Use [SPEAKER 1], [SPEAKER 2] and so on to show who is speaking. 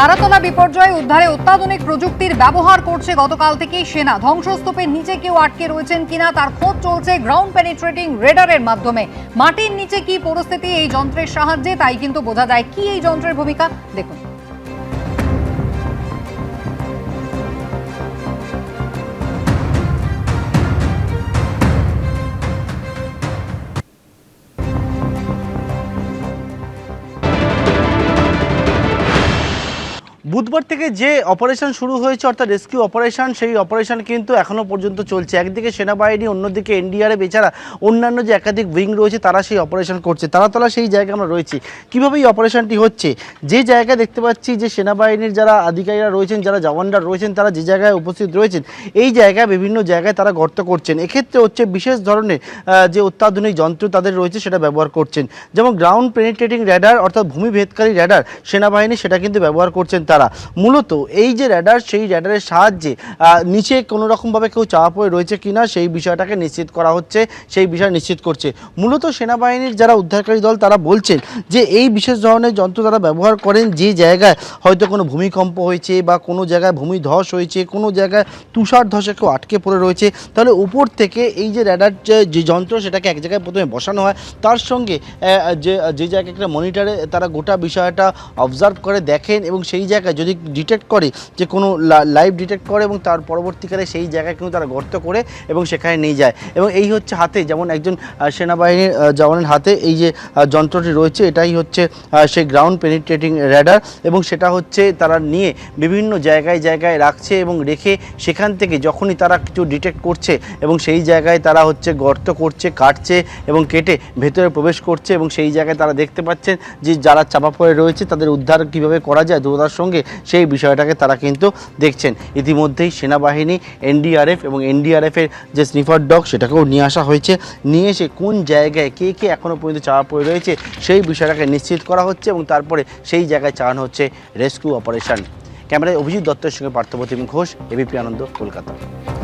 [SPEAKER 1] তারাতলা বিপর্যয়ে উদ্ধারে অত্যাধুনিক প্রযুক্তির ব্যবহার করছে গতকাল থেকেই সেনা। ধ্বংসস্তূপের নিচে কেউ আটকে রয়েছেন কিনা তার খোঁজ চলছে গ্রাউন্ড পেনিট্রেটিং রেডারের মাধ্যমে। মাটির নিচে কি পরিস্থিতি এই যন্ত্রের সাহায্যে তাই কিন্তু বোঝা যায়। কি এই যন্ত্রের ভূমিকা দেখুন।
[SPEAKER 2] বুধবার থেকে যে অপারেশন শুরু হয়েছে অর্থাৎ রেস্কিউ অপারেশন, সেই অপারেশন কিন্তু এখনও পর্যন্ত চলছে। একদিকে সেনাবাহিনী, অন্যদিকে এনডিআরএফ, এছাড়া অন্যান্য যে একাধিক উইং রয়েছে তারা সেই অপারেশন করছে। তারাতলা সেই জায়গায় আমরা রয়েছি। কীভাবে এই অপারেশনটি হচ্ছে, যে জায়গায় দেখতে পাচ্ছি যে সেনাবাহিনীর যারা আধিকারিকরা রয়েছেন, যারা জওয়ানরা রয়েছেন, তারা যে জায়গায় উপস্থিত রয়েছেন, এই জায়গায় বিভিন্ন জায়গায় তারা গর্ত করছেন। এক্ষেত্রে হচ্ছে বিশেষ ধরনের যে অত্যাধুনিক যন্ত্র তাদের রয়েছে সেটা ব্যবহার করছেন। যেমন গ্রাউন্ড পেনিট্রেটিং র্যাডার অর্থাৎ ভূমিভেদকারী র্যাডার সেনাবাহিনী সেটা কিন্তু ব্যবহার করছেন তারা। মূলত এই যে র্যাডার, সেই র্যাডারের সাহায্যে নিচে কোনো রকমভাবে কেউ চাপা পড়ে রয়েছে কিনা সেই বিষয়টাকে নিশ্চিত করা হচ্ছে, সেই বিষয় নিশ্চিত করছে। মূলত সেনাবাহিনীর যারা উদ্ধারকারী দল তারা বলছেন যে এই বিশেষ ধরনের যন্ত্র তারা ব্যবহার করেন যে জায়গায় হয়তো কোনো ভূমিকম্প হয়েছে বা কোনো জায়গায় ভূমিধস হয়েছে, কোনো জায়গায় তুষার ধসে কেউ আটকে পড়ে রয়েছে, তাহলে উপর থেকে এই যে র্যাডার যে যন্ত্র সেটাকে এক জায়গায় প্রথমে বসানো হয়, তার সঙ্গে যে জায়গায় একটা মনিটরে তারা গোটা বিষয়টা অবজার্ভ করে দেখেন এবং সেই জায়গায় যদি ডিটেক্ট করে যে কোনো লাইভ ডিটেক্ট করে এবং তার পরবর্তীকালে সেই জায়গায় কিন্তু তারা গর্ত করে এবং সেখানে নিয়ে যায়। এবং এই হচ্ছে হাতে, যেমন একজন সেনাবাহিনীর জওয়ানের হাতে এই যে যন্ত্রটি রয়েছে, এটাই হচ্ছে সেই গ্রাউন্ড পেনিট্রেটিং র্যাডার এবং সেটা হচ্ছে তারা নিয়ে বিভিন্ন জায়গায় জায়গায় রাখছে এবং রেখে সেখান থেকে যখনই তারা কিছু ডিটেক্ট করছে এবং সেই জায়গায় তারা হচ্ছে গর্ত করছে, কাটছে এবং কেটে ভেতরে প্রবেশ করছে এবং সেই জায়গায় তারা দেখতে পাচ্ছেন যে যারা চাপা পড়ে রয়েছে তাদের উদ্ধার কীভাবে করা যায় দ্রুততার সঙ্গে, সেই বিষয়টাকে তারা কিন্তু দেখছেন। ইতিমধ্যেই সেনাবাহিনী, এনডিআরএফ এবং এনডিআরএফের যে স্নিফার ডগ সেটাকেও নিয়ে আসা হয়েছে। নিয়ে এসে কোন জায়গায় কে কে এখনও পর্যন্ত চাপা পড়ে রয়েছে সেই বিষয়টাকে নিশ্চিত করা হচ্ছে এবং তারপরে সেই জায়গায় চালানো হচ্ছে রেস্কিউ অপারেশন। ক্যামেরায় অভিজিৎ দত্তের সঙ্গে পার্থপ্রতিম ঘোষ, এবিপি আনন্দ, কলকাতা।